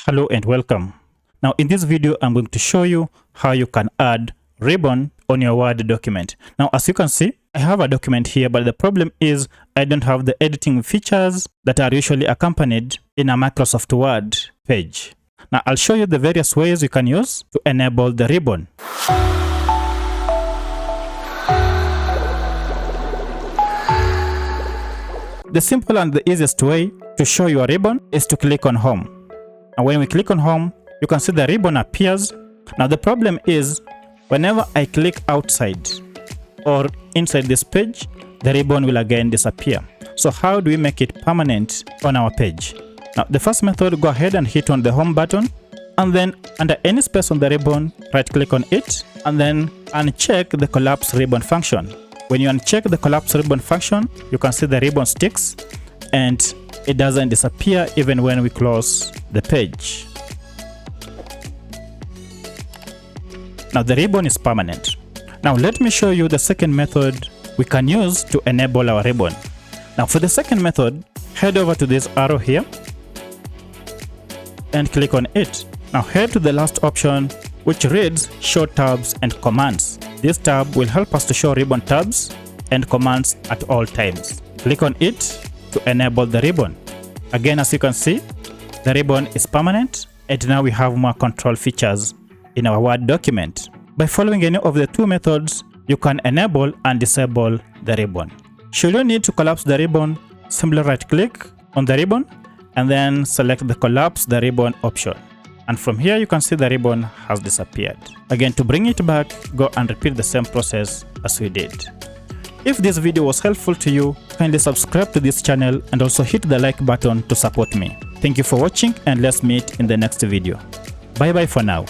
Hello and welcome. Now in this video, I'm going to show you how you can add ribbon on your Word document. Now as you can see, I have a document here, but the problem is I don't have the editing features that are usually accompanied in a Microsoft Word page. Now I'll show you the various ways you can use to enable the ribbon. The simple and the easiest way to show your ribbon is to click on Home. And when we click on Home, you can see the ribbon appears. Now the problem is, whenever I click outside or inside this page, the ribbon will again disappear. So how do we make it permanent on our page? Now the first method, go ahead and hit on the Home button, and then under any space on the ribbon, right click on it, and then uncheck the collapse ribbon function. When you uncheck the collapse ribbon function, you can see the ribbon sticks and it doesn't disappear even when we close the page. Now the ribbon is permanent. Now let me show you the second method we can use to enable our ribbon. Now for the second method, head over to this arrow here and click on it. Now head to the last option, which reads Show Tabs and Commands. This tab will help us to show ribbon tabs and commands at all times. Click on it to enable the ribbon. Again, as you can see, the ribbon is permanent, and now we have more control features in our Word document. By following any of the two methods, you can enable and disable the ribbon. Should you need to collapse the ribbon, simply right click on the ribbon and then select the collapse the ribbon option. And from here you can see the ribbon has disappeared. Again, to bring it back, go and repeat the same process as we did. If this video was helpful to you, kindly subscribe to this channel and also hit the like button to support me. Thank you for watching, and let's meet in the next video. Bye bye for now.